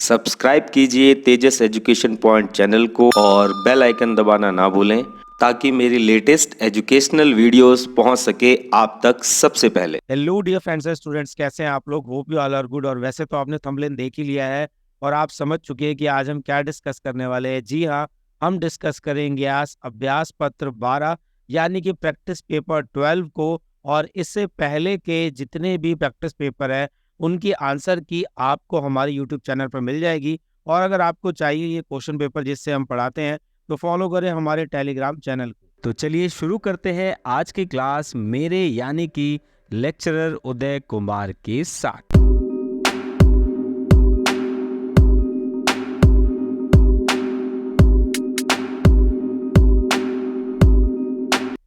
Subscribe कीजिए तेजस education point channel को और बेल आइकन दबाना ना भूलें ताकि मेरी लेटेस्ट एजुकेशनल वीडियोस पहुंच सके आप तक सबसे पहले। Hello dear friends and students, कैसे हैं आप लोग? Hope you all are good. और वैसे तो आपने थंबनेल देख ही लिया है और आप समझ चुके हैं कि आज हम क्या डिस्कस करने वाले हैं। जी हाँ, हम डिस्कस करेंगे आज अभ्यास पत्र 12 यानी कि प्रैक्टिस पेपर 12 को। और इससे पहले के जितने भी प्रैक्टिस पेपर है उनकी आंसर की आपको हमारे यूट्यूब चैनल पर मिल जाएगी। और अगर आपको चाहिए ये क्वेश्चन पेपर जिससे हम पढ़ाते हैं तो फॉलो करें हमारे टेलीग्राम चैनल को। तो चलिए शुरू करते हैं आज की क्लास मेरे यानी कि लेक्चरर उदय कुमार के साथ।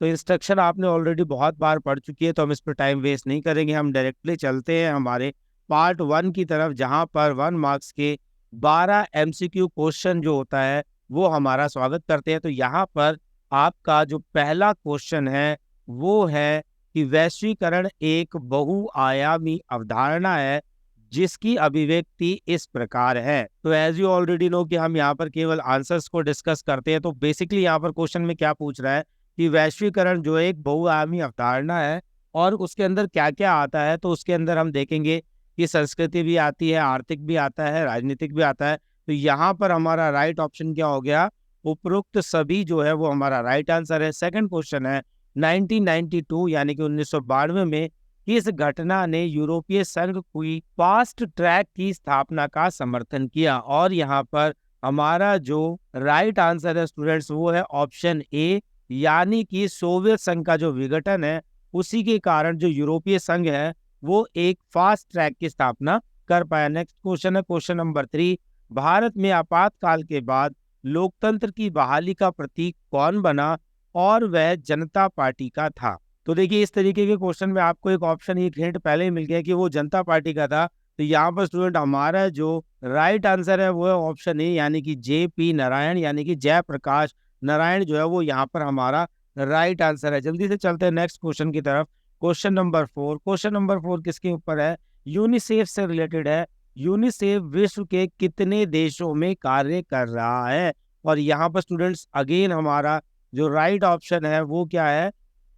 तो इंस्ट्रक्शन आपने ऑलरेडी बहुत बार पढ़ चुकी है तो हम इस पर टाइम वेस्ट नहीं करेंगे। हम डायरेक्टली चलते हैं हमारे पार्ट 1 की तरफ, जहां पर 1 मार्क्स के 12 एमसीक्यू क्वेश्चन जो होता है वो हमारा स्वागत करते हैं। तो यहाँ पर आपका जो पहला क्वेश्चन है वो है कि वैश्वीकरण एक बहुआयामी अवधारणा है जिसकी अभिव्यक्ति इस प्रकार है। तो एज यू ऑलरेडी नो कि हम यहाँ पर केवल आंसर्स को डिस्कस करते हैं। तो बेसिकली यहाँ पर क्वेश्चन में क्या पूछ रहा है कि वैश्वीकरण जो एक बहुआयामी अवधारणा है और उसके अंदर क्या क्या आता है। तो उसके अंदर हम देखेंगे कि संस्कृति भी आती है, आर्थिक भी आता है, राजनीतिक भी आता है। तो यहाँ पर हमारा राइट ऑप्शन क्या हो गया? उपरोक्त सभी जो है वो हमारा राइट आंसर है। सेकंड क्वेश्चन है 1992 यानी कि 1992 में किस घटना ने यूरोपीय संघ की फास्ट ट्रैक की स्थापना का समर्थन किया? और यहाँ पर हमारा जो राइट आंसर है स्टूडेंट्स वो है ऑप्शन ए, यानी कि सोवियत संघ का जो विघटन है उसी के कारण जो यूरोपीय संघ है वो एक फास्ट ट्रैक की स्थापना कर पाया। नेक्स्ट क्वेश्चन है क्वेश्चन नंबर 3, भारत में आपातकाल के बाद लोकतंत्र की बहाली का प्रतीक कौन बना? और वह जनता पार्टी का था। तो देखिए इस तरीके के क्वेश्चन में आपको एक ऑप्शन, एक हिंट पहले ही मिल गया कि वो जनता पार्टी का था। तो यहाँ पर स्टूडेंट हमारा जो राइट आंसर है वो है ऑप्शन ए, यानी कि JP नारायण, यानी कि जयप्रकाश नारायण जो है वो यहाँ पर हमारा राइट आंसर है। जल्दी से चलते हैं नेक्स्ट क्वेश्चन की तरफ। क्वेश्चन नंबर 4, क्वेश्चन नंबर 4 किसके ऊपर है? यूनिसेफ से रिलेटेड है। यूनिसेफ विश्व के कितने देशों में कार्य कर रहा है? और यहाँ पर स्टूडेंट्स अगेन हमारा जो राइट ऑप्शन है वो क्या है?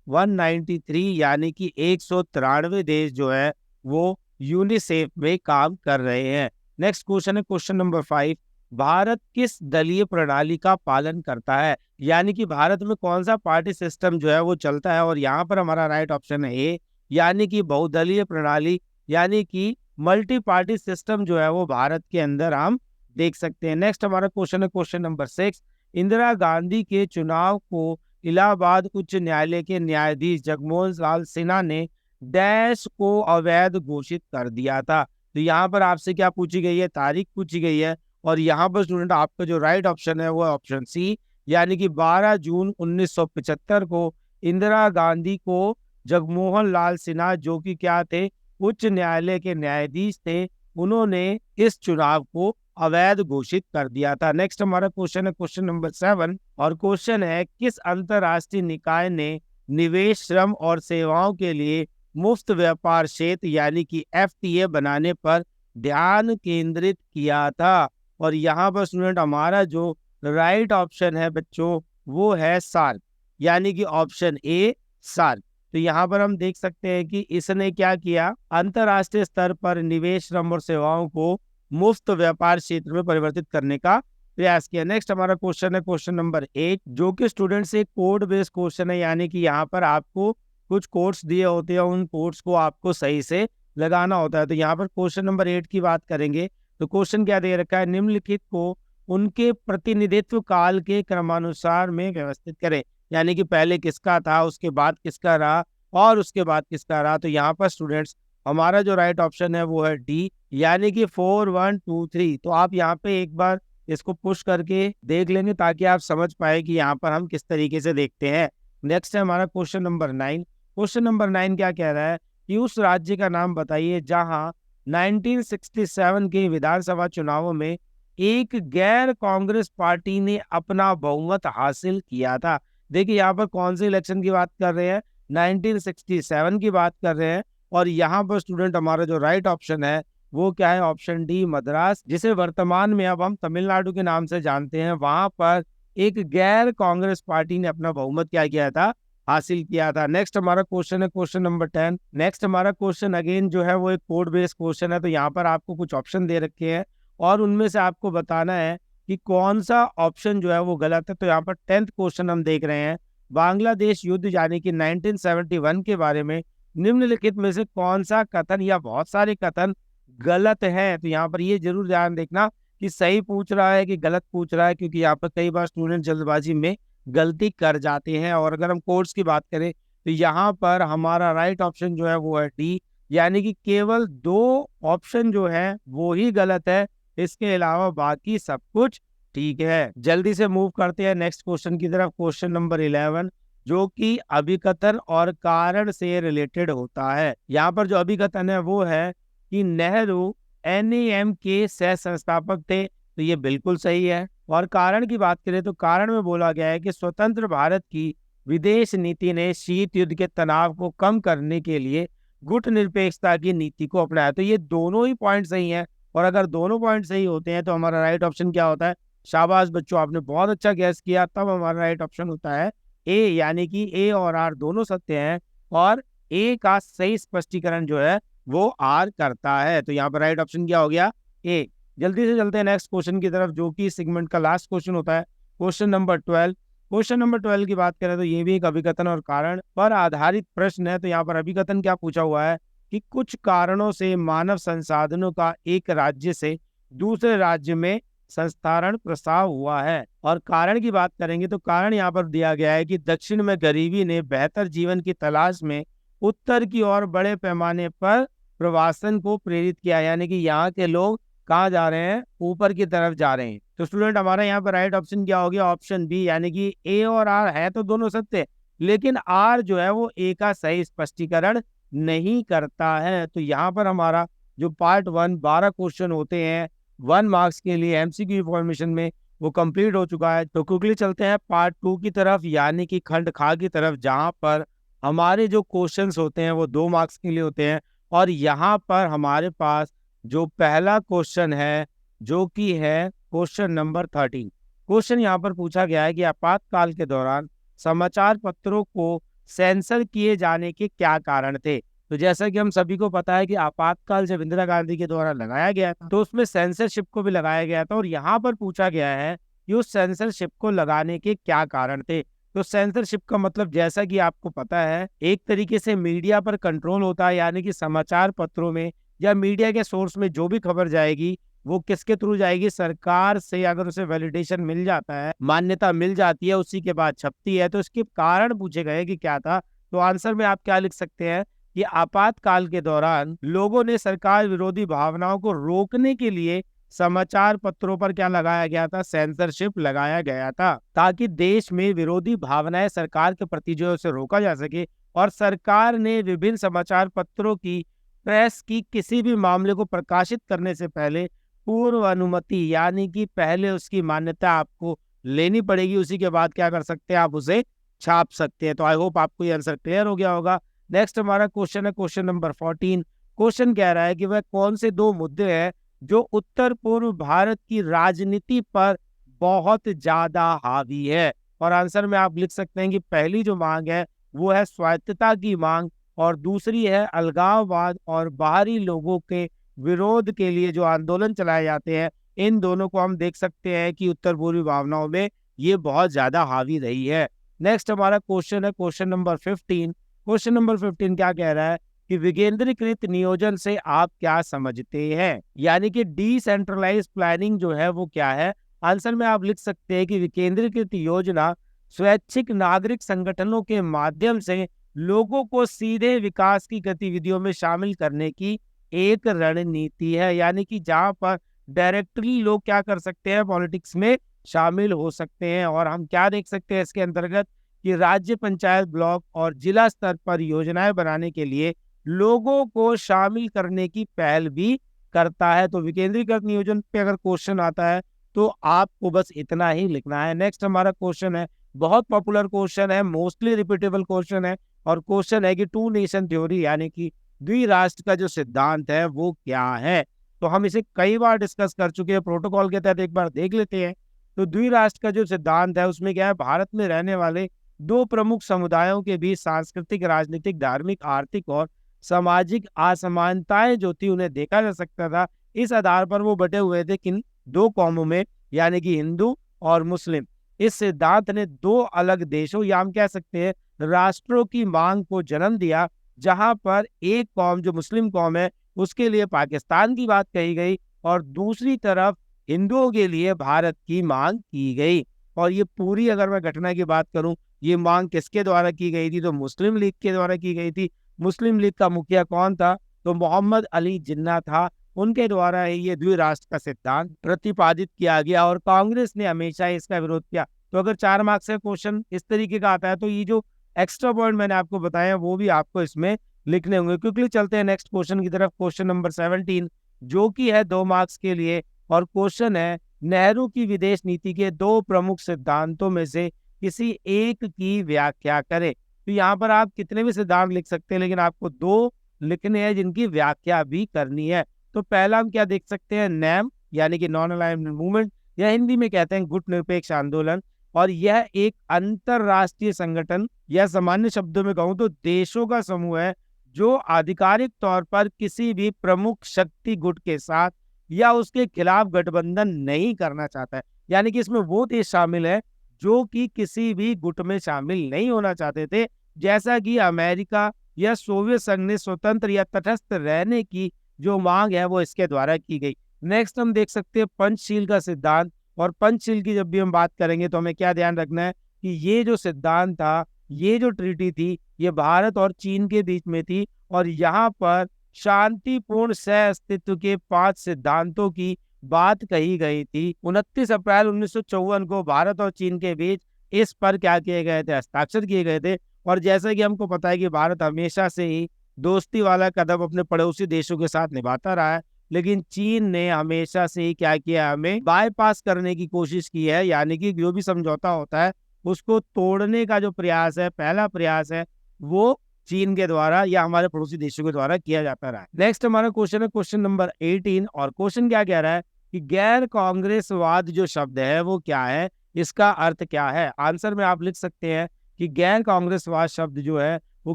193 यानी कि 193 देश जो है वो यूनिसेफ में काम कर रहे हैं। नेक्स्ट क्वेश्चन है क्वेश्चन नंबर 5, भारत किस दलीय प्रणाली का पालन करता है? यानी कि भारत में कौन सा पार्टी सिस्टम जो है वो चलता है? और यहाँ पर हमारा राइट ऑप्शन है ए, यानी कि बहुदलीय प्रणाली, यानी कि मल्टी पार्टी सिस्टम जो है वो भारत के अंदर हम देख सकते हैं। नेक्स्ट हमारा क्वेश्चन है क्वेश्चन नंबर 6, इंदिरा गांधी के चुनाव को इलाहाबाद उच्च न्यायालय के न्यायाधीश जगमोहन लाल सिन्हा ने डैश को अवैध घोषित कर दिया था। तो यहाँ पर आपसे क्या पूछी गई है? तारीख पूछी गई है। और यहाँ पर स्टूडेंट आपका जो राइट ऑप्शन है वो है ऑप्शन सी, यानी कि 12 जून 1975 को इंदिरा गांधी को जगमोहन लाल सिन्हा जो कि क्या थे, उच्च न्यायालय के न्यायाधीश थे, उन्होंने इस चुनाव को अवैध घोषित कर दिया था। नेक्स्ट हमारा क्वेश्चन है क्वेश्चन नंबर 7 और क्वेश्चन है किस अंतरराष्ट्रीय निकाय ने निवेश, श्रम और सेवाओं के लिए मुफ्त व्यापार क्षेत्र यानी कि FTA बनाने पर ध्यान केंद्रित किया था? और यहाँ पर स्टूडेंट हमारा जो राइट ऑप्शन है बच्चों वो है सार्क, यानी कि ऑप्शन ए सार्क। तो यहाँ पर हम देख सकते हैं कि इसने क्या किया, अंतरराष्ट्रीय स्तर पर निवेश, श्रम और सेवाओं को मुफ्त व्यापार क्षेत्र में परिवर्तित करने का प्रयास किया। नेक्स्ट हमारा क्वेश्चन है क्वेश्चन नंबर 8, जो कि स्टूडेंट्स एक कोड बेस्ड क्वेश्चन है, यानी कि यहाँ पर आपको कुछ कोड्स दिए होते हैं, उन कोड्स को आपको सही से लगाना होता है। तो यहाँ पर क्वेश्चन नंबर 8 की बात करेंगे तो क्वेश्चन क्या दे रखा है? निम्नलिखित को उनके प्रतिनिधित्व काल के क्रमानुसार में व्यवस्थित करें, यानी कि पहले किसका था, उसके बाद किसका रहा और उसके बाद किसका रहा। तो यहाँ पर स्टूडेंट्स हमारा जो राइट ऑप्शन है वो है डी, यानी कि 4 1 2 3। तो आप यहाँ पे एक बार इसको पुश करके देख लेंगे ताकि आप समझ पाए कि यहाँ पर हम किस तरीके से देखते हैं। नेक्स्ट है हमारा क्वेश्चन नंबर 9। क्वेश्चन नंबर 9 क्या कह रहा है कि उस राज्य का नाम बताइए जहां 1967 के विधानसभा चुनावों में एक गैर कांग्रेस पार्टी ने अपना बहुमत हासिल किया था। देखिए यहाँ पर कौन से इलेक्शन की बात कर रहे हैं? 1967 की बात कर रहे हैं। और यहाँ पर स्टूडेंट हमारा जो राइट ऑप्शन है वो क्या है? ऑप्शन डी मद्रास, जिसे वर्तमान में अब हम तमिलनाडु के नाम से जानते हैं। वहां पर एक गैर कांग्रेस पार्टी ने अपना बहुमत क्या किया था? हासिल किया था। नेक्स्ट हमारा क्वेश्चन है क्वेश्चन नंबर 10। नेक्स्ट हमारा क्वेश्चन अगेन जो है वो एक कोड बेस्ड क्वेश्चन है। तो यहाँ पर आपको कुछ ऑप्शन दे रखे हैं और उनमें से आपको बताना है कि कौन सा ऑप्शन जो है वो गलत है। तो यहाँ पर 10th क्वेश्चन हम देख रहे हैं, बांग्लादेश युद्ध यानी कि 1971 के बारे में निम्नलिखित में से कौन सा कथन या बहुत सारे कथन गलत हैं? तो यहाँ पर ये जरूर ध्यान देखना कि सही पूछ रहा है कि गलत पूछ रहा है, क्योंकि यहाँ पर कई बार स्टूडेंट जल्दबाजी में गलती कर जाते हैं। और अगर हम कोर्स की बात करें तो यहाँ पर हमारा राइट ऑप्शन जो है वो है डी, यानी कि केवल 2 ऑप्शन जो है वो ही गलत है, इसके अलावा बाकी सब कुछ ठीक है। जल्दी से मूव करते हैं नेक्स्ट क्वेश्चन की तरफ, क्वेश्चन नंबर 11, जो कि अभिकथन और कारण से रिलेटेड होता है। यहाँ पर जो अभिकथन है वो है कि नेहरू NAM के सह संस्थापक थे। तो ये बिल्कुल सही है। और कारण की बात करें तो कारण में बोला गया है कि स्वतंत्र भारत की विदेश नीति ने शीत युद्ध के तनाव को कम करने के लिए गुट निरपेक्षता की नीति को अपनाया। तो ये दोनों ही पॉइंट सही हैं। और अगर दोनों पॉइंट सही होते हैं तो हमारा राइट ऑप्शन क्या होता है? शाबाश बच्चों, आपने बहुत अच्छा गैस किया। तब हमारा राइट ऑप्शन होता है ए, यानी कि ए और आर दोनों सत्य हैं और ए का सही स्पष्टीकरण जो है वो आर करता है। तो यहाँ पर राइट ऑप्शन क्या हो गया? ए। जल्दी से चलते हैं नेक्स्ट क्वेश्चन की तरफ, जो कि सेगमेंट का लास्ट क्वेश्चन होता है, क्वेश्चन नंबर 12। क्वेश्चन नंबर 12 की बात करें तो ये भी एक अभिकथन और कारण पर आधारित प्रश्न है। तो यहाँ पर अभिकथन क्या पूछा हुआ है कि कुछ कारणों से मानव संसाधनों का एक राज्य से दूसरे राज्य में संस्थारण प्रस्ताव हुआ है। और कारण की बात करेंगे तो कारण यहाँ पर दिया गया है कि दक्षिण में गरीबी ने बेहतर जीवन की तलाश में उत्तर की ओर बड़े पैमाने पर प्रवासन को प्रेरित किया, यानी कि यहाँ के लोग कहाँ जा रहे हैं? ऊपर की तरफ जा रहे हैं। तो स्टूडेंट हमारा यहाँ पर राइट ऑप्शन क्या हो गया? ऑप्शन बी, यानी कि ए और आर है तो दोनों सत्य, लेकिन आर जो है वो ए का सही स्पष्टीकरण नहीं करता है। तो यहाँ पर हमारा जो पार्ट 1 12 क्वेश्चन होते हैं 1 मार्क्स के लिए MCQ फॉर्मेशन में, वो कंप्लीट हो चुका है। तो क्विकली चलते हैं पार्ट 2 की तरफ, यानी कि खंड खा की तरफ, जहाँ पर हमारे जो क्वेश्चंस होते हैं वो 2 मार्क्स के लिए होते हैं। और यहाँ पर हमारे पास जो पहला क्वेश्चन है जो कि है क्वेश्चन नंबर 13। क्वेश्चन यहाँ पर पूछा गया है कि आपातकाल के दौरान समाचार पत्रों को सेंसर किए जाने के क्या कारण थे? तो जैसा कि हम सभी को पता है कि आपातकाल जब इंदिरा गांधी के द्वारा लगाया गया था तो उसमें सेंसरशिप को भी लगाया गया था। और यहाँ पर पूछा गया है कि उस सेंसरशिप को लगाने के क्या कारण थे। तो सेंसरशिप का मतलब जैसा कि आपको पता है एक तरीके से मीडिया पर कंट्रोल होता है, यानी कि समाचार पत्रों में या मीडिया के सोर्स में जो भी खबर जाएगी वो किसके थ्रू जाएगी? सरकार से अगर उसे वैलिडेशन मिल जाता है, मान्यता मिल जाती है, उसी के बाद छपती है। तो इसके कारण पूछे गए कि क्या था। तो आंसर में आप क्या लिख सकते हैं कि आपातकाल के दौरान लोगों ने सरकार विरोधी भावनाओं को रोकने के लिए समाचार पत्रों पर क्या लगाया गया था? सेंसरशिप लगाया गया था, ताकि देश में विरोधी भावनाएं सरकार के प्रति जो है उसे रोका जा सके। और सरकार ने विभिन्न समाचार पत्रों की प्रेस की किसी भी मामले को प्रकाशित करने से पहले पूर्व अनुमति, यानी कि पहले उसकी मान्यता आपको लेनी पड़ेगी, उसी के बाद क्या कर सकते हैं? आप उसे छाप सकते हैं। तो आई होप आपको ये आंसर क्लियर हो गया होगा। नेक्स्ट हमारा क्वेश्चन है क्वेश्चन नंबर 14। क्वेश्चन कह रहा है कि वह कौन से 2 मुद्दे हैं जो उत्तर पूर्व भारत की राजनीति पर बहुत ज्यादा हावी है? और आंसर में आप लिख सकते हैं कि पहली जो मांग है वो है स्वायत्तता की मांग, और दूसरी है अलगाववाद और बाहरी लोगों के विरोध के लिए जो आंदोलन चलाए जाते हैं। इन दोनों को हम देख सकते हैं कि उत्तर पूर्वी भावनाओं में ये बहुत ज्यादा हावी रही है। नेक्स्ट हमारा क्वेश्चन है क्वेश्चन नंबर 15। क्वेश्चन नंबर 15 क्या कह रहा है कि विकेंद्रीकृत नियोजन से आप क्या समझते हैं? यानी कि डिसेंट्रलाइज प्लानिंग जो है वो क्या है? आंसर में आप लिख सकते हैं कि विकेंद्रीकृत योजना स्वैच्छिक नागरिक संगठनों के माध्यम से लोगों को सीधे विकास की गतिविधियों में शामिल करने की एक रणनीति है, यानी कि जहां पर डायरेक्टली लोग क्या कर सकते हैं? पॉलिटिक्स में शामिल हो सकते हैं। और हम क्या देख सकते हैं इसके अंतर्गत कि राज्य पंचायत, ब्लॉक और जिला स्तर पर योजनाएं बनाने के लिए लोगों को शामिल करने की पहल भी करता है। तो विकेंद्रीकृत नियोजन पे अगर क्वेश्चन आता है तो आपको बस इतना ही लिखना है। नेक्स्ट हमारा क्वेश्चन है, बहुत पॉपुलर क्वेश्चन है, मोस्टली रिपीटेबल क्वेश्चन है, और क्वेश्चन है कि 2 नेशन थ्योरी यानी कि द्विराष्ट्र का जो सिद्धांत है वो क्या है? तो हम इसे कई बार डिस्कस कर चुके हैं, प्रोटोकॉल के तहत एक बार देख लेते हैं। तो द्विराष्ट्र का जो सिद्धांत है उसमें क्या है, भारत में रहने वाले दो प्रमुख समुदायों के बीच सांस्कृतिक, राजनीतिक, धार्मिक, आर्थिक और सामाजिक असमानताएं जो थी उन्हें देखा जा सकता था। इस आधार पर वो बटे हुए थे किन दो कौमों में, यानी कि हिंदू और मुस्लिम। इस सिद्धांत ने दो अलग देशों या हम कह सकते हैं राष्ट्रों की मांग को जन्म दिया, जहां पर एक कौम जो मुस्लिम कौम है उसके लिए पाकिस्तान की बात कही गई और दूसरी तरफ हिंदुओं के लिए भारत की मांग की गई। और ये पूरी अगर मैं घटना की बात करूं, ये मांग किसके द्वारा की गई थी, तो मुस्लिम लीग के द्वारा की गई थी। मुस्लिम लीग का मुखिया कौन था, तो मोहम्मद अली जिन्ना था। उनके द्वारा ही ये द्विराष्ट्र का सिद्धांत प्रतिपादित किया गया और कांग्रेस ने हमेशा इसका विरोध किया। तो अगर 4 मार्क्स का क्वेश्चन इस तरीके का आता है तो ये जो एक्स्ट्रा पॉइंट मैंने आपको बताया वो भी आपको इसमें लिखने होंगे। क्विकली चलते हैं नेक्स्ट क्वेश्चन की तरफ, क्वेश्चन नंबर 17 जो कि है 2 मार्क्स के लिए। और क्वेश्चन है, नेहरू की विदेश नीति के दो प्रमुख सिद्धांतों में से किसी एक की व्याख्या करें। तो यहाँ पर आप कितने भी सिद्धांत लिख सकते हैं, लेकिन आपको 2 लिखने हैं जिनकी व्याख्या भी करनी है। तो पहला हम क्या देख सकते हैं, नैम यानी कि नॉन अलाइनमेंट मूवमेंट, या हिंदी में कहते हैं गुट निरपेक्ष आंदोलन। और यह एक अंतरराष्ट्रीय संगठन या सामान्य शब्दों में कहूं तो देशों का समूह है जो आधिकारिक तौर पर किसी भी प्रमुख शक्ति गुट के साथ या उसके खिलाफ गठबंधन नहीं करना चाहता है। यानी कि इसमें वो देश शामिल है जो कि किसी भी गुट में शामिल नहीं होना चाहते थे, जैसा कि अमेरिका या सोवियत संघ ने स्वतंत्र या तटस्थ रहने की जो मांग है वो इसके द्वारा की गई। नेक्स्ट हम देख सकते हैं पंचशील का सिद्धांत। और पंचशील की जब भी हम बात करेंगे तो हमें क्या ध्यान रखना है कि ये जो सिद्धांत था, ये जो ट्रीटी थी, ये भारत और चीन के बीच में थी और यहाँ पर शांतिपूर्ण सह अस्तित्व के 5 सिद्धांतों की बात कही गई थी। 29 अप्रैल 1954 को भारत और चीन के बीच इस पर क्या किए गए थे, हस्ताक्षर किए गए थे। और जैसा कि हमको पता है कि भारत हमेशा से ही दोस्ती वाला कदम अपने पड़ोसी देशों के साथ निभाता रहा है, लेकिन चीन ने हमेशा से ही क्या किया, हमें बाईपास करने की कोशिश की है। यानी कि जो भी समझौता होता है उसको तोड़ने का जो प्रयास है, पहला प्रयास है, वो चीन के द्वारा या हमारे पड़ोसी देशों के द्वारा किया जाता रहा है। नेक्स्ट हमारा क्वेश्चन है क्वेश्चन नंबर 18। और क्वेश्चन क्या कह रहा है कि गैर कांग्रेसवाद जो शब्द है वो क्या है, इसका अर्थ क्या है। आंसर में आप लिख सकते हैं कि गैर कांग्रेसवाद शब्द जो है वो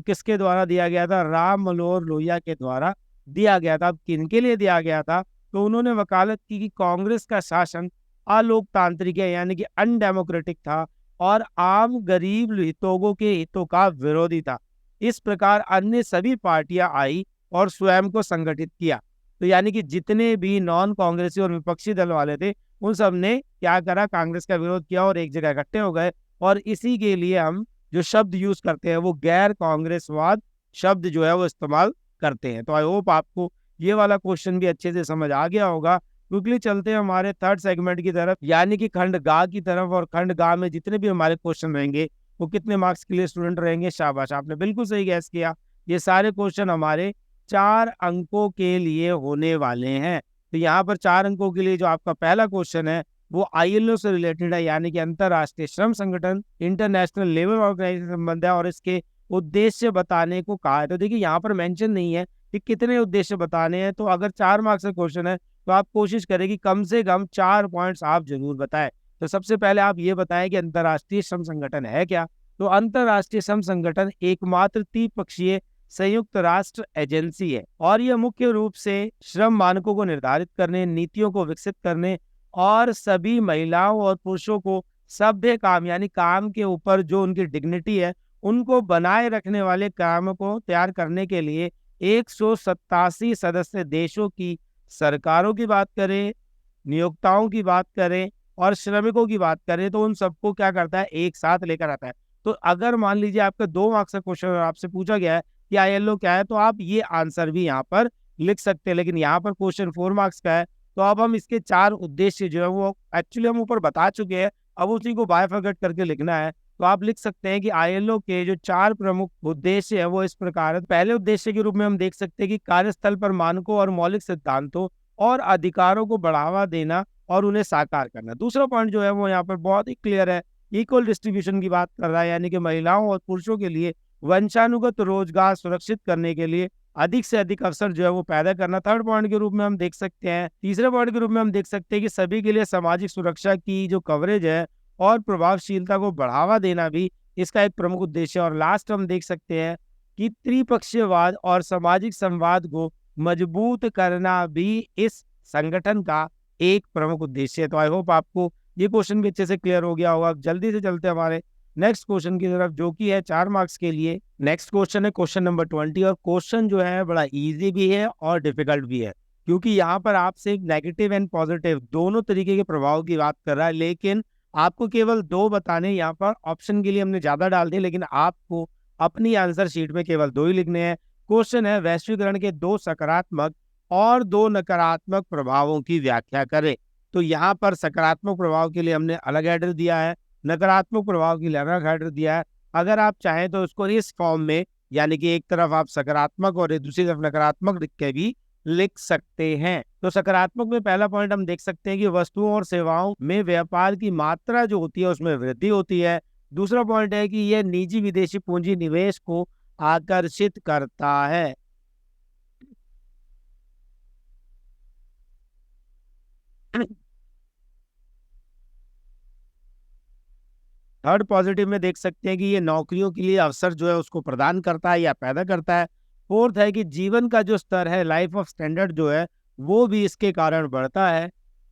किसके द्वारा दिया गया था, राम मनोहर लोहिया के द्वारा दिया गया था। अब किनके लिए दिया गया था, तो उन्होंने वकालत की कि कांग्रेस का शासन अलोकतांत्रिक है, यानी कि अनडेमोक्रेटिक था और आम गरीब हितों के हितों का विरोधी था। इस प्रकार अन्य सभी पार्टियां आई और स्वयं को संगठित किया। तो यानी कि जितने भी नॉन कांग्रेसी और विपक्षी दल वाले थे उन सब ने क्या करा, कांग्रेस का विरोध किया और एक जगह इकट्ठे हो गए। और इसी के लिए हम जो शब्द यूज करते हैं वो गैर कांग्रेसवाद शब्द जो है वो इस्तेमाल करते हैं। तो आई होप आपको ये वाला क्वेश्चन भी अच्छे से समझ आ गया होगा। क्विकली चलते हैं हमारे थर्ड सेगमेंट की तरफ, यानी कि खंड गा की तरफ। और खंड गा में जितने भी हमारे क्वेश्चन रहेंगे वो कितने मार्क्स के लिए स्टूडेंट रहेंगे, शाबाश, आपने बिल्कुल सही गैस किया। ये सारे क्वेश्चन हमारे 4 अंकों के लिए होने वाले हैं। तो यहाँ पर 4 अंकों के लिए जो आपका पहला क्वेश्चन है वो ILO से रिलेटेड है, यानी कि अंतरराष्ट्रीय श्रम संगठन, इंटरनेशनल लेबर ऑर्गेनाइजेशन संबंध है और इसके उद्देश्य बताने को कहा है। तो देखिए यहाँ पर मेंशन नहीं है कि कितने उद्देश्य बताने हैं। तो अगर 4 मार्क्स का क्वेश्चन है तो आप कोशिश करें कि कम से कम 4 पॉइंट्स आप जरूर बताएं। तो सबसे पहले आप ये बताएं कि अंतरराष्ट्रीय श्रम संगठन है क्या। तो अंतरराष्ट्रीय श्रम संगठन एकमात्र द्विपक्षीय संयुक्त राष्ट्र एजेंसी है और यह मुख्य रूप से श्रम मानकों को निर्धारित करने, नीतियों को विकसित करने और सभी महिलाओं और पुरुषों को सभ्य काम यानी काम के ऊपर जो उनकी डिग्निटी है उनको बनाए रखने वाले काम को तैयार करने के लिए 187 सदस्य देशों की सरकारों की बात करें, नियोक्ताओं की बात करें और श्रमिकों की बात करें तो उन सबको क्या करता है, एक साथ लेकर आता है। तो अगर मान लीजिए आपका 2 मार्क्स का क्वेश्चन आपसे पूछा गया है कि ILO क्या है, तो आप ये आंसर भी यहाँ पर लिख सकते हैं। लेकिन यहाँ पर क्वेश्चन 4 मार्क्स का है तो अब हम इसके 4 उद्देश्य जो है वो एक्चुअली हम ऊपर बता चुके हैं, अब उसी को बायफरगेट करके लिखना है। तो आप लिख सकते हैं कि ILO के जो 4 प्रमुख उद्देश्य है वो इस प्रकार है। पहले उद्देश्य के रूप में हम देख सकते हैं कि कार्यस्थल पर मानकों और मौलिक सिद्धांतों और अधिकारों को बढ़ावा देना और उन्हें साकार करना। दूसरा पॉइंट जो है वो यहाँ पर बहुत ही क्लियर है, इक्वल डिस्ट्रीब्यूशन की बात कर रहा है, यानी कि महिलाओं और पुरुषों के लिए वंशानुगत रोजगार सुरक्षित करने के लिए अधिक से अधिक अवसर जो है वो पैदा करना। थर्ड पॉइंट के रूप में हम देख सकते हैं, तीसरे पॉइंट के रूप में हम देख सकते हैं कि सभी के लिए सामाजिक सुरक्षा की जो कवरेज है और प्रभावशीलता को बढ़ावा देना भी इसका एक प्रमुख उद्देश्य है। और लास्ट हम देख सकते हैं कि त्रिपक्षीयवाद और सामाजिक संवाद को मजबूत करना भी इस संगठन का एक प्रमुख उद्देश्य है। तो आई होप आपको ये क्वेश्चन भी अच्छे से क्लियर हो गया होगा। अब जल्दी से चलते हैं हमारे नेक्स्ट क्वेश्चन की तरफ, जो कि है 4 मार्क्स के लिए। नेक्स्ट क्वेश्चन है क्वेश्चन नंबर 20, और क्वेश्चन जो है बड़ा इजी भी है और डिफिकल्ट भी है, क्योंकि यहाँ पर आपसे नेगेटिव एंड पॉजिटिव दोनों तरीके के प्रभाव की बात कर रहा है। लेकिन आपको केवल 2 बताने, यहाँ पर ऑप्शन के लिए हमने ज्यादा डाल दिए, लेकिन आपको अपनी आंसर शीट में केवल 2 ही लिखने हैं। क्वेश्चन है वैश्वीकरण के 2 सकारात्मक और 2 नकारात्मक प्रभावों की व्याख्या करें। तो यहाँ पर सकारात्मक प्रभाव के लिए हमने अलग हेडर दिया है, नकारात्मक प्रभाव के लिए अलग हेडर दिया है। अगर आप चाहें तो उसको इस फॉर्म में, यानी कि एक तरफ आप सकारात्मक और दूसरी तरफ नकारात्मक लिख के भी लिख सकते हैं। तो सकारात्मक में पहला पॉइंट हम देख सकते हैं कि वस्तुओं और सेवाओं में व्यापार की मात्रा जो होती है उसमें वृद्धि होती है। दूसरा पॉइंट है कि यह निजी विदेशी पूंजी निवेश को आकर्षित करता है। थर्ड पॉजिटिव में देख सकते हैं कि ये नौकरियों के लिए अवसर जो है उसको प्रदान करता है या पैदा करता है। फोर्थ है कि जीवन का जो स्तर है, लाइफ ऑफ स्टैंडर्ड जो है, वो भी इसके कारण बढ़ता है।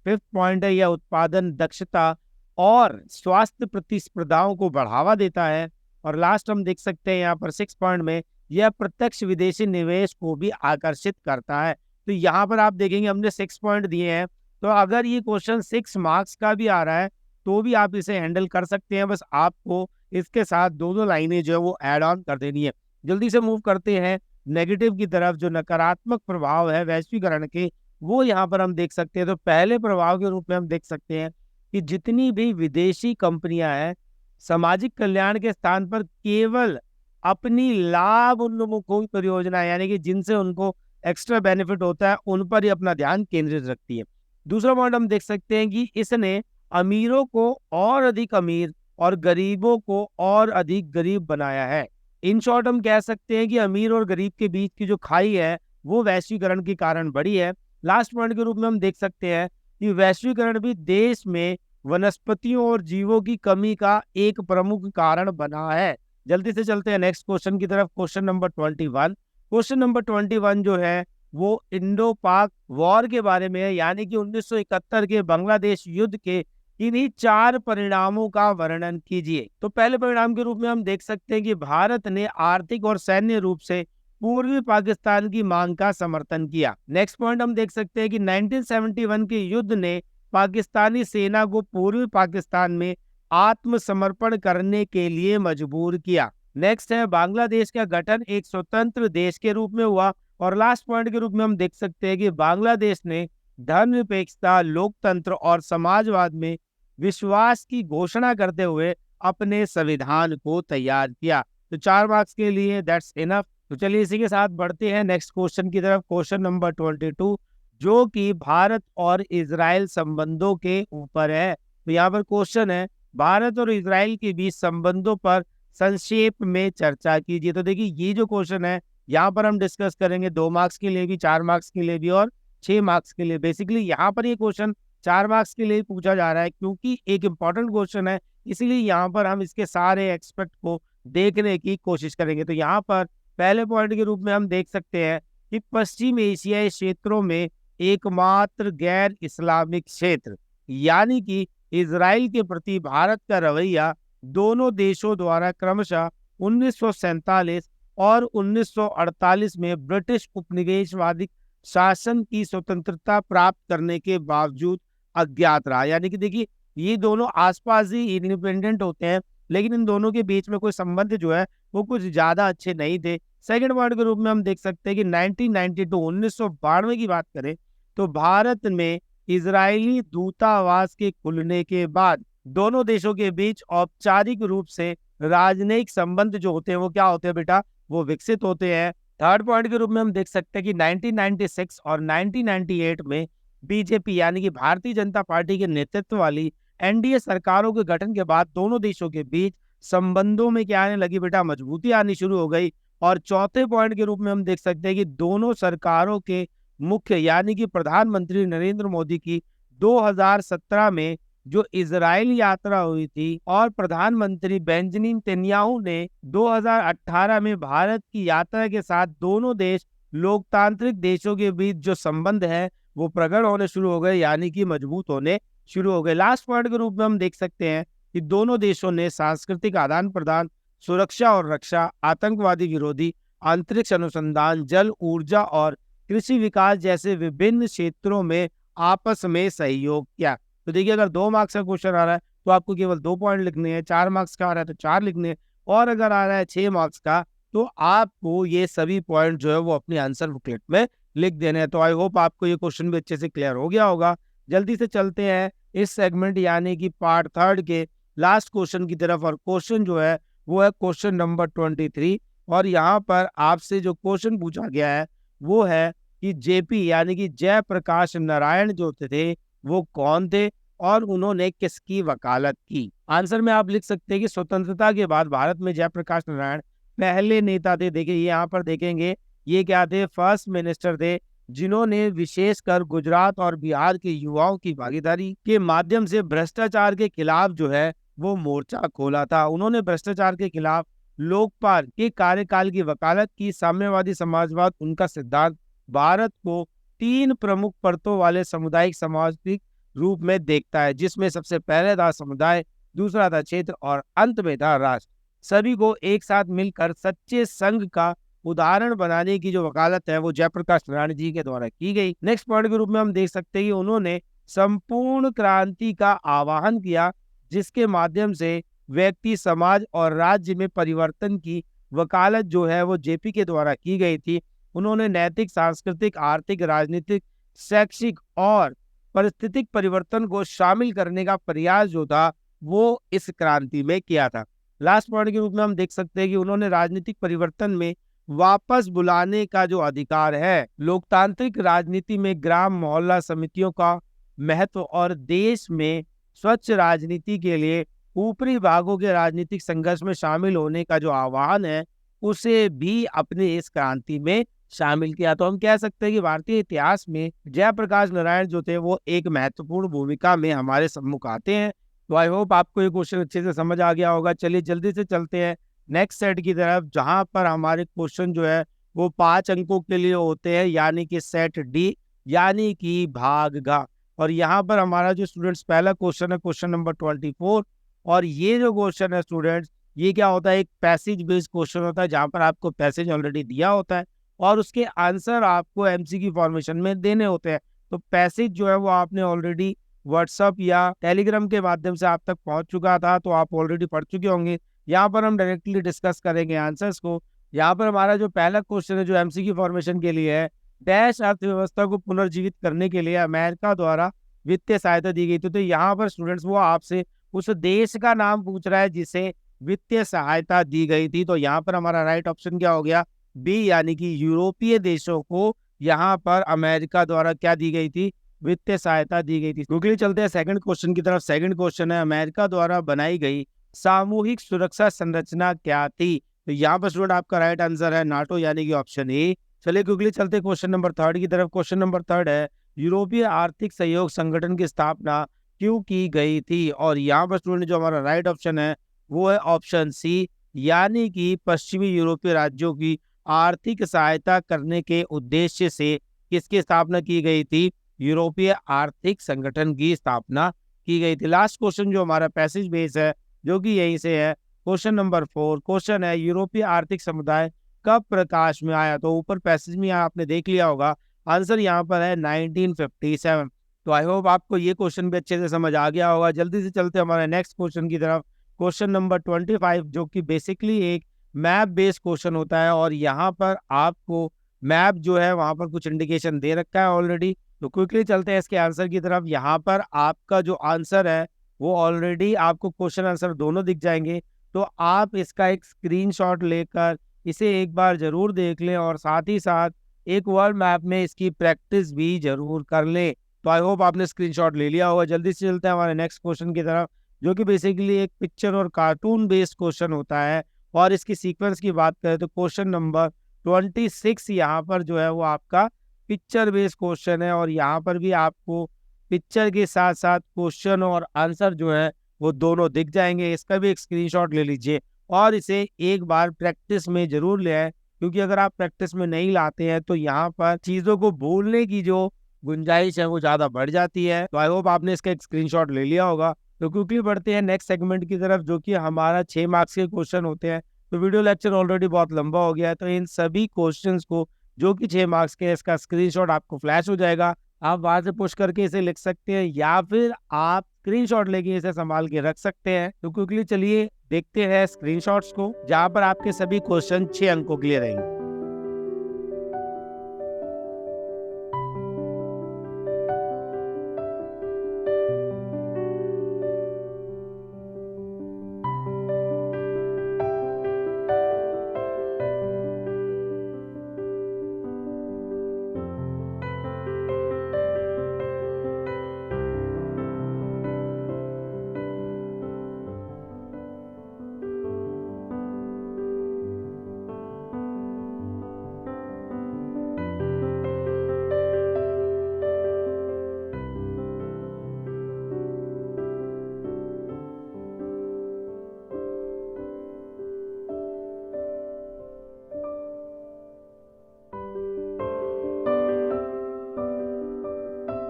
फिफ्थ पॉइंट है यह उत्पादन दक्षता और स्वास्थ्य प्रतिस्पर्धाओं को बढ़ावा देता है। और लास्ट हम देख सकते हैं यहाँ पर 6 पॉइंट में, यह प्रत्यक्ष विदेशी निवेश को भी आकर्षित करता है। तो यहाँ पर आप देखेंगे हमने 6 पॉइंट दिए हैं, तो अगर ये क्वेश्चन 6 मार्क्स का भी आ रहा है तो भी आप इसे हैंडल कर सकते हैं। बस आपको इसके साथ 2 लाइनें जो है वो ऐड ऑन कर देनी है। जल्दी से मूव करते हैं नेगेटिव की तरफ। जो नकारात्मक प्रभाव है वैश्वीकरण के, वो यहाँ पर हम देख सकते हैं। तो पहले प्रभाव के रूप में हम देख सकते हैं कि जितनी भी विदेशी कंपनियां हैं, सामाजिक कल्याण के स्थान पर केवल अपनी लाभ उन्मुख परियोजना, यानी कि जिनसे उनको एक्स्ट्रा बेनिफिट होता है, उन पर ही अपना ध्यान केंद्रित रखती है। दूसरा पॉइंट हम देख सकते हैं कि इसने अमीरों को और अधिक अमीर और गरीबों को और अधिक गरीब बनाया है। इन शॉर्ट हम कह सकते हैं कि अमीर और गरीब के बीच की जो खाई है वो वैश्वीकरण के कारण बढ़ी है। लास्ट पॉइंट के रूप में हम देख सकते हैं कि वैश्वीकरण भी देश में वनस्पतियों और जीवों की कमी का एक प्रमुख कारण बना है। जल्दी से चलते हैं नेक्स्ट क्वेश्चन की तरफ, क्वेश्चन नंबर 21। क्वेश्चन नंबर 21 जो है वो इंडो पाक वॉर के बारे में है, यानी कि 1971 के बांग्लादेश युद्ध के इन्हीं 4 परिणामों का वर्णन कीजिए। तो पहले परिणाम के रूप में हम देख सकते हैं कि भारत ने आर्थिक और सैन्य रूप से पूर्वी पाकिस्तान की मांग का समर्थन किया। नेक्स्ट पॉइंट हम देख सकते हैं कि 1971 के युद्ध ने पाकिस्तानी सेना को पूर्वी पाकिस्तान में आत्मसमर्पण करने के लिए मजबूर किया। नेक्स्ट है बांग्लादेश का गठन एक स्वतंत्र देश के रूप में हुआ। और लास्ट पॉइंट के रूप में हम देख सकते हैं कि बांग्लादेश ने धर्मनिरपेक्षता, लोकतंत्र और समाजवाद में विश्वास की घोषणा करते हुए अपने संविधान को तैयार किया। तो 4 मार्क्स के लिए दैट्स इनफ। तो चलिए इसी के साथ बढ़ते हैं नेक्स्ट क्वेश्चन की तरफ, क्वेश्चन नंबर 22, जो कि भारत और इजराइल संबंधों के ऊपर है। तो यहाँ पर क्वेश्चन है भारत और इजराइल के बीच संबंधों पर संक्षेप में चर्चा कीजिए। तो देखिए ये जो क्वेश्चन है यहाँ पर हम डिस्कस करेंगे 2 मार्क्स के लिए भी, 4 मार्क्स के लिए भी और 6 मार्क्स के लिए। बेसिकली यहाँ पर ये क्वेश्चन 4 मार्क्स के लिए पूछा जा रहा है, क्योंकि एक इंपॉर्टेंट क्वेश्चन है, इसलिए यहाँ पर हम इसके सारे एक्सपेक्ट को देखने की कोशिश करेंगे। तो यहाँ पर पहले पॉइंट के रूप में हम देख सकते हैं कि पश्चिम एशियाई क्षेत्रों में एकमात्र गैर इस्लामिक क्षेत्र, यानी कि इजराइल के प्रति भारत का रवैया दोनों देशों द्वारा क्रमशः 1947 और 1948 में ब्रिटिश उपनिवेशवादी शासन की स्वतंत्रता प्राप्त करने के बावजूद अज्ञात रहा। यानी कि देखिए ये दोनों आसपास ही इंडिपेंडेंट होते हैं, लेकिन इन दोनों के बीच में कोई संबंध जो है वो कुछ ज्यादा अच्छे नहीं थे। सेकंड पॉइंट के रूप में हम देख सकते हैं कि 1992 की बात करें तो भारत में इजरायली दूतावास के खुलने के बाद दोनों देशों के बीच औपचारिक रूप से राजनयिक संबंध जो होते हैं वो क्या होते हैं बेटा, वो विकसित होते हैं। थर्ड पॉइंट के रूप में हम देख सकते हैं कि 1996 और 1998 में बीजेपी यानी कि भारतीय जनता पार्टी के नेतृत्व वाली एनडीए सरकारों के गठन के बाद दोनों देशों के बीच संबंधों में क्या आने लगी बेटा, मजबूती आनी शुरू हो गई। और चौथे पॉइंट के रूप में हम देख सकते हैं कि दोनों सरकारों के मुख्य यानी कि प्रधानमंत्री नरेंद्र मोदी की 2017 में जो इजराइल यात्रा हुई थी और प्रधानमंत्री बेंजामिन नेतन्याहू ने 2018 में भारत की यात्रा के साथ दोनों देश लोकतांत्रिक देशों के बीच जो संबंध है वो प्रगाढ़ होने शुरू हो गए, यानी कि मजबूत होने शुरू हो गए। लास्ट पॉइंट के रूप में हम देख सकते हैं कि दोनों देशों ने सांस्कृतिक आदान प्रदान, सुरक्षा और रक्षा, आतंकवादी विरोधी, अंतरिक्ष अनुसंधान, जल ऊर्जा और कृषि विकास जैसे विभिन्न क्षेत्रों में आपस में सहयोग किया। तो देखिए, अगर 2 मार्क्स का क्वेश्चन आ रहा है तो आपको केवल 2 पॉइंट लिखने हैं, 4 मार्क्स का आ रहा है तो 4 लिखने हैं, और अगर आ रहा है 6 मार्क्स का तो आपको ये सभी पॉइंट जो है वो अपनी आंसर बुकलेट में लिख देने हैं। तो आई होप आपको ये क्वेश्चन भी अच्छे से क्लियर हो गया होगा। जल्दी से चलते हैं इस सेगमेंट यानी कि पार्ट 3 के लास्ट क्वेश्चन की तरफ, और क्वेश्चन जो है वो है क्वेश्चन नंबर 23। और यहाँ पर आपसे जो क्वेश्चन पूछा गया है वो है कि जेपी यानी कि जयप्रकाश नारायण जो थे वो कौन थे और उन्होंने किसकी वकालत की। आंसर में आप लिख सकते हैं कि स्वतंत्रता के बाद भारत में जयप्रकाश नारायण पहले नेता थे। देखिए यहाँ पर देखेंगे ये क्या थे, फर्स्ट मिनिस्टर थे जिन्होंने विशेषकर गुजरात और बिहार के युवाओं की भागीदारी के माध्यम से भ्रष्टाचार के खिलाफ जो है वो मोर्चा खोला था। उन्होंने भ्रष्टाचार के खिलाफ लोकपाल के कार्यकाल की वकालत की। साम्यवादी समाजवाद उनका सिद्धांत भारत को 3 प्रमुख परतों वाले सामुदायिक सामाजिक रूप में देखता है, जिसमें सबसे पहले था समुदाय, दूसरा था क्षेत्र और अंत में था राष्ट्र। सभी को एक साथ मिलकर सच्चे संघ का उदाहरण बनाने की जो वकालत है वो जयप्रकाश नारायण जी के द्वारा की गई। नेक्स्ट पॉइंट के रूप में हम देख सकते हैं कि उन्होंने संपूर्ण क्रांति का आह्वान किया, जिसके माध्यम से व्यक्ति, समाज और राज्य में परिवर्तन की वकालत जो है वो जेपी के द्वारा की गई थी। उन्होंने नैतिक, सांस्कृतिक, आर्थिक, राजनीतिक, शैक्षिक और परिस्थितिक परिवर्तन को शामिल करने का प्रयास जो था वो इस क्रांति में किया था। लास्ट पॉइंट के रूप में हम देख सकते हैं कि उन्होंने राजनीतिक परिवर्तन में वापस बुलाने का जो अधिकार है, लोकतांत्रिक राजनीति में ग्राम मोहल्ला समितियों का महत्व और देश में स्वच्छ राजनीति के लिए ऊपरी भागों के राजनीतिक संघर्ष में शामिल होने का जो आह्वान है उसे भी अपने इस क्रांति में शामिल किया। तो हम कह सकते हैं कि भारतीय इतिहास में जयप्रकाश नारायण जो थे वो एक महत्वपूर्ण भूमिका में हमारे सम्मुख आते हैं। तो आई होप आपको ये क्वेश्चन अच्छे से समझ आ गया होगा। चलिए जल्दी से चलते हैं नेक्स्ट सेट की तरफ, जहां पर हमारे क्वेश्चन जो है वो 5 अंकों के लिए होते हैं, यानी कि सेट डी यानी कि भाग घ। और यहाँ पर हमारा जो स्टूडेंट्स पहला क्वेश्चन है क्वेश्चन नंबर 24, और ये जो क्वेश्चन है स्टूडेंट्स ये क्या होता है, एक पैसेज बेस्ड क्वेश्चन होता है जहाँ पर आपको पैसेज ऑलरेडी दिया होता है और उसके आंसर आपको एमसीक्यू फॉर्मेशन में देने होते हैं। तो पैसेज जो है वो आपने ऑलरेडी व्हाट्सअप या टेलीग्राम के माध्यम से आप तक पहुंच चुका था, तो आप ऑलरेडी पढ़ चुके होंगे। यहाँ पर हम डायरेक्टली डिस्कस करेंगे आंसर्स को। यहाँ पर हमारा जो पहला क्वेश्चन है जो एमसीक्यू फॉर्मेशन के लिए है, डैश अर्थव्यवस्था को पुनर्जीवित करने के लिए अमेरिका द्वारा वित्तीय सहायता दी गई थी। तो यहाँ पर स्टूडेंट्स वो आपसे उस देश का नाम पूछ रहा है जिसे वित्तीय सहायता दी गई थी। तो यहाँ पर हमारा राइट ऑप्शन क्या हो गया, बी, यानी कि यूरोपीय देशों को यहाँ पर अमेरिका द्वारा क्या दी गई थी, वित्तीय सहायता दी गई थी। क्विकली चलते हैं सेकंड क्वेश्चन की तरफ। सेकंड क्वेश्चन है अमेरिका द्वारा बनाई गई सामूहिक सुरक्षा संरचना क्या थी। तो यहाँ पर स्टूडेंट आपका राइट आंसर है नाटो, यानी कि ऑप्शन ए। चलिए क्विकली चलते हैं क्वेश्चन नंबर 3 की तरफ। क्वेश्चन नंबर 3 है यूरोपीय आर्थिक सहयोग संगठन की स्थापना क्यों की गई थी। और यहाँ पर स्टूडेंट जो हमारा राइट ऑप्शन है वो है ऑप्शन सी, यानी कि पश्चिमी यूरोपीय राज्यों की आर्थिक सहायता करने के उद्देश्य से किसकी स्थापना की गई थी, यूरोपीय आर्थिक संगठन की स्थापना की गई थी। लास्ट क्वेश्चन जो हमारा पैसेज बेस है जो कि यहीं से है, क्वेश्चन नंबर 4। क्वेश्चन है यूरोपीय आर्थिक समुदाय कब प्रकाश में आया। तो ऊपर पैसेज में आपने देख लिया होगा, आंसर यहाँ पर है 1957। तो आई होप आपको ये क्वेश्चन भी अच्छे से समझ आ गया होगा। जल्दी से चलते हमारे नेक्स्ट क्वेश्चन की तरफ। क्वेश्चन नंबर 25 जो कि बेसिकली एक मैप बेस्ड क्वेश्चन होता है, और यहाँ पर आपको मैप जो है वहाँ पर कुछ इंडिकेशन दे रखा है ऑलरेडी। तो क्विकली चलते हैं इसके आंसर की तरफ। यहाँ पर आपका जो आंसर है वो ऑलरेडी आपको क्वेश्चन आंसर दोनों दिख जाएंगे। तो आप इसका एक स्क्रीनशॉट लेकर इसे एक बार जरूर देख लें और साथ ही साथ एक वर्ल्ड मैप में इसकी प्रैक्टिस भी जरूर कर लें। तो आई होप आपने स्क्रीनशॉट ले लिया होगा। जल्दी से चलते हैं हमारे नेक्स्ट क्वेश्चन की तरफ, जो कि बेसिकली एक पिक्चर और कार्टून बेस्ड क्वेश्चन होता है। और इसकी सीक्वेंस की बात करें तो क्वेश्चन नंबर 26 यहाँ पर जो है वो आपका पिक्चर बेस्ड क्वेश्चन है, और यहाँ पर भी आपको पिक्चर के साथ साथ क्वेश्चन और आंसर जो है वो दोनों दिख जाएंगे। इसका भी एक स्क्रीनशॉट ले लीजिए और इसे एक बार प्रैक्टिस में जरूर ले आए, क्योंकि अगर आप प्रैक्टिस में नहीं लाते हैं तो यहाँ पर चीजों को भूलने की जो गुंजाइश है वो ज्यादा बढ़ जाती है। तो आई होप आपने इसका एक स्क्रीनशॉट ले लिया होगा। तो क्विकली बढ़ते हैं नेक्स्ट सेगमेंट की तरफ, जो कि हमारा 6 मार्क्स के क्वेश्चन होते हैं। तो वीडियो लेक्चर ऑलरेडी बहुत लंबा हो गया है, तो इन सभी क्वेश्चंस को जो कि 6 मार्क्स के, इसका स्क्रीनशॉट आपको फ्लैश हो जाएगा। आप वहां से पुश करके इसे लिख सकते हैं या फिर आप स्क्रीनशॉट लेके इसे संभाल के रख सकते हैं। तो क्विकली चलिए देखते हैं स्क्रीनशॉट्स को, जहां पर आपके सभी क्वेश्चन 6 अंकों के लिए रहेंगे।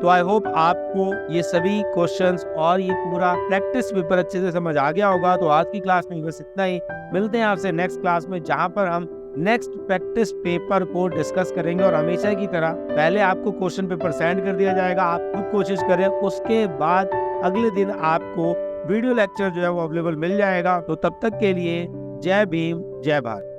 तो आई होप आपको ये सभी क्वेश्चंस और ये पूरा प्रैक्टिस पेपर अच्छे से समझ आ गया होगा। तो आज की क्लास में बस इतना ही। मिलते हैं आपसे नेक्स्ट क्लास में, जहां पर हम नेक्स्ट प्रैक्टिस पेपर को डिस्कस करेंगे। और हमेशा की तरह पहले आपको क्वेश्चन पेपर सेंड कर दिया जाएगा, आप खुद कोशिश करें, उसके बाद अगले दिन आपको वीडियो लेक्चर जो है वो अवेलेबल मिल जाएगा। तो तब तक के लिए जय भीम, जय भारत।